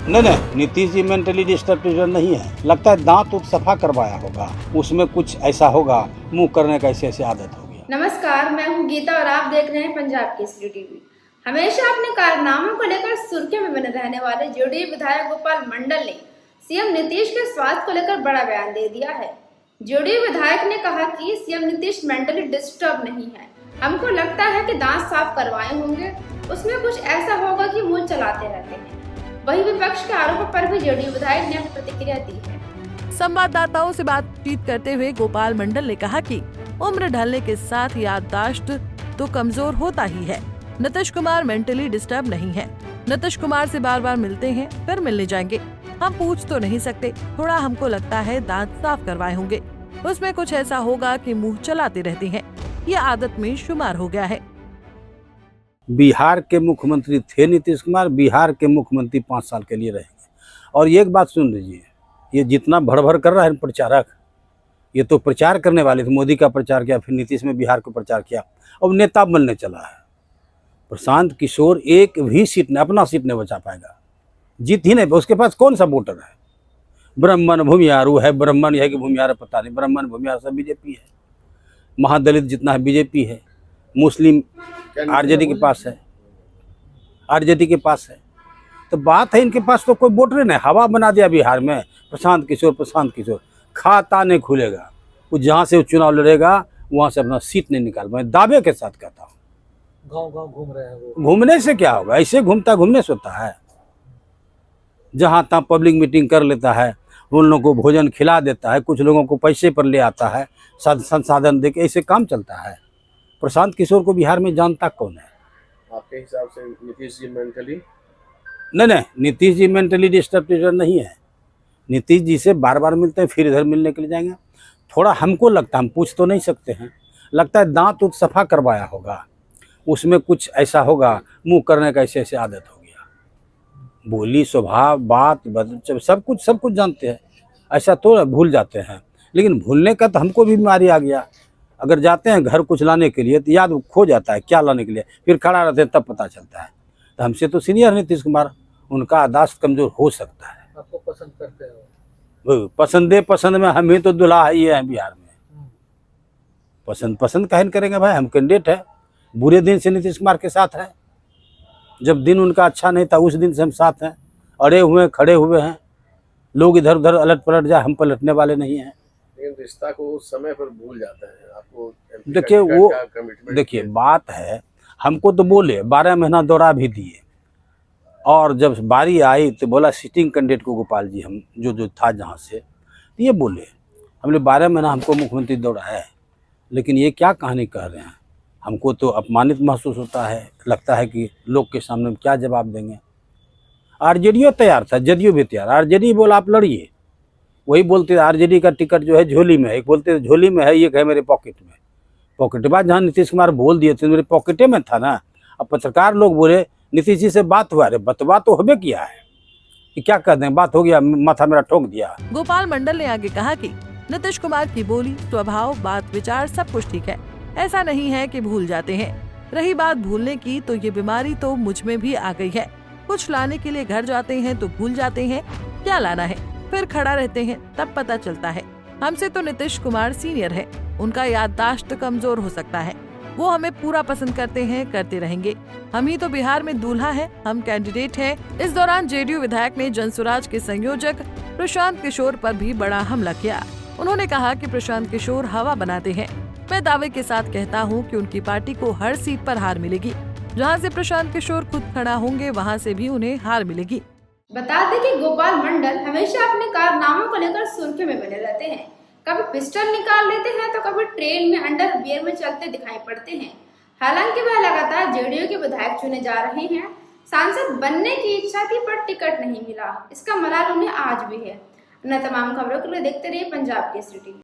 नहीं नहीं, Nitish ji mentally disturb नहीं है। लगता है दांत उत सफा करवाया होगा, उसमें कुछ ऐसा होगा, मुंह करने का ऐसी आदत हो गया। नमस्कार, मैं हूं गीता और आप देख रहे हैं पंजाब केसरी टीवी। हमेशा अपने कारनामों को लेकर सुर्खियों में बने रहने वाले जेडीयू विधायक गोपाल मंडल ने सीएम नीतीश के स्वास्थ्य को लेकर बड़ा बयान दे दिया है। जेडीयू विधायक ने कहा कि सीएम नीतीश मेंटली डिस्टर्ब नहीं है। हमको लगता है कि दांत साफ करवाए होंगे, उसमें कुछ ऐसा होगा कि मुंह चलाते रहते हैं। वही विपक्ष के आरोपों पर भी जेडीयू विधायक ने प्रतिक्रिया दी है। संवाददाताओं से बातचीत करते हुए गोपाल मंडल ने कहा कि उम्र ढलने के साथ याददाश्त तो कमजोर होता ही है। नीतीश कुमार मेंटली डिस्टर्ब नहीं है। नीतीश कुमार से बार बार मिलते हैं, फिर मिलने जाएंगे। हम पूछ तो नहीं सकते, थोड़ा हमको लगता है दांत साफ करवाए होंगे, उसमें कुछ ऐसा होगा कि मुंह चलाते रहते हैं। ये आदत में शुमार हो गया है। बिहार के मुख्यमंत्री थे नीतीश कुमार, बिहार के मुख्यमंत्री 5 साल के लिए रहेंगे। और एक बात सुन लीजिए, ये जितना भड़ कर रहा है प्रचारक, ये तो प्रचार करने वाले थे। मोदी का प्रचार किया, फिर नीतीश में बिहार को प्रचार किया, अब नेता बनने चला है। प्रशांत किशोर एक भी सीट ने, अपना सीट नहीं बचा पाएगा, जीत ही नहीं। उसके पास कौन सा वोटर है? ब्राह्मण भूमियारू है, ब्राह्मण है कि भूमियार पता नहीं, ब्राह्मण भूमियार सब बीजेपी है। महादलित जितना है बीजेपी है, मुस्लिम आरजेडी के पास है, आरजेडी के पास है। तो बात है इनके पास तो कोई वोटर नहीं। हवा बना दिया बिहार में प्रशांत किशोर खाता नहीं खुलेगा। वो जहाँ से चुनाव लड़ेगा वहाँ से अपना सीट नहीं निकाल पाए, दावे के साथ कहता हूँ। गांव घूम रहे हैं वो। घूमने से क्या होगा? ऐसे घूमने से होता है। जहाँ तहाँ पब्लिक मीटिंग कर लेता है, उन लोगों को भोजन खिला देता है, कुछ लोगों को पैसे पर ले आता है, संसाधन दे के, ऐसे काम चलता है। प्रशांत किशोर को बिहार में जानता कौन है? आपके हिसाब से नीतीश जी मेंटली? नहीं, नीतीश जी मेंटली डिस्टर्ब नहीं है। नीतीश जी से बार बार मिलते हैं, फिर इधर मिलने के लिए जाएंगे। थोड़ा हमको लगता है, हम पूछ तो नहीं सकते हैं, लगता है दांत उत सफा करवाया होगा, उसमें कुछ ऐसा होगा, मुंह करने का ऐसे आदत हो गया। बोली, स्वभाव, बात सब कुछ जानते हैं। ऐसा तो भूल जाते हैं, लेकिन भूलने का तो हमको भी बीमारी आ गया। अगर जाते हैं घर कुछ लाने के लिए तो याद खो जाता है क्या लाने के लिए, फिर खड़ा रहते हैं तब पता चलता है। तो हमसे तो सीनियर नीतीश कुमार, उनका याददाश्त कमजोर हो सकता है। आपको पसंद करते हो? पसंद में हम ही तो दुल्हा ही है बिहार में। पसंद कहन करेंगे भाई, हम कैंडिडेट है। बुरे दिन से नीतीश कुमार के साथ है, जब दिन उनका अच्छा नहीं था उस दिन से हम साथ हैं, अड़े हुए खड़े हुए हैं। लोग इधर उधर अलट पलट जाए, हम पलटने वाले नहीं हैं। लेकिन रिश्ता को उस समय पर भूल जाते हैं। आपको देखिए वो, देखिए बात है, हमको तो बोले 12 महीना दौरा भी दिए, और जब बारी आई तो बोला सिटिंग कैंडिडेट को गोपाल जी, हम जो था जहाँ से, तो ये बोले हमने 12 महीना हमको मुख्यमंत्री दौड़ा है। लेकिन ये क्या कहानी कह रहे हैं? हमको तो अपमानित महसूस होता है, लगता है कि लोग के सामने क्या जवाब देंगे। आरजेडी तैयार था, जदयू भी तैयार। आरजेडी बोला आप लड़िए, वही बोलते आरजेडी का टिकट जो है झोली में है, एक बोलते झोली में है, एक है मेरे पॉकेट में। पॉकेट बाद जहाँ नीतीश कुमार बोल दिए थे मेरे पॉकेटे में था ना। अब पत्रकार लोग बोले नीतीश जी से बात हुआ, अरे बतवा तो होबे किया है कि क्या कर दें, बात हो गया, माथा मेरा ठोक दिया। गोपाल मंडल ने आगे कहा कि नीतीश कुमार की बोली, स्वभाव, बात विचार सब कुछ ठीक है, ऐसा नहीं है कि भूल जाते हैं। रही बात भूलने की, तो ये बीमारी तो मुझ में भी आ गई है। कुछ लाने के लिए घर जाते हैं तो भूल जाते हैं क्या लाना है, फिर खड़ा रहते हैं तब पता चलता है। हमसे तो नीतीश कुमार सीनियर है, उनका याददाश्त कमजोर हो सकता है। वो हमें पूरा पसंद करते हैं, करते रहेंगे। हम ही तो बिहार में दूल्हा है, हम कैंडिडेट हैं। इस दौरान जेडीयू विधायक ने जनसुराज के संयोजक प्रशांत किशोर पर भी बड़ा हमला किया। उन्होंने कहा कि प्रशांत किशोर हवा बनाते हैं। मैं दावे के साथ कहता हूं कि उनकी पार्टी को हर सीट पर हार मिलेगी। जहां से प्रशांत किशोर खुद खड़ा होंगे, वहां से भी उन्हें हार मिलेगी। बता दें कि गोपाल मंडल हमेशा अपने कारनामों को लेकर सुर्खियों में बने रहते हैं। कभी पिस्टल निकाल लेते हैं तो कभी ट्रेन में अंडरवियर में चलते दिखाई पड़ते हैं। हालांकि वह लगातार जेडीयू के विधायक चुने जा रहे हैं। सांसद बनने की इच्छा थी पर टिकट नहीं मिला, इसका मलाल उन्हें आज भी है। अन्य तमाम खबरों के लिए देखते रहिए पंजाब केसरी टीवी।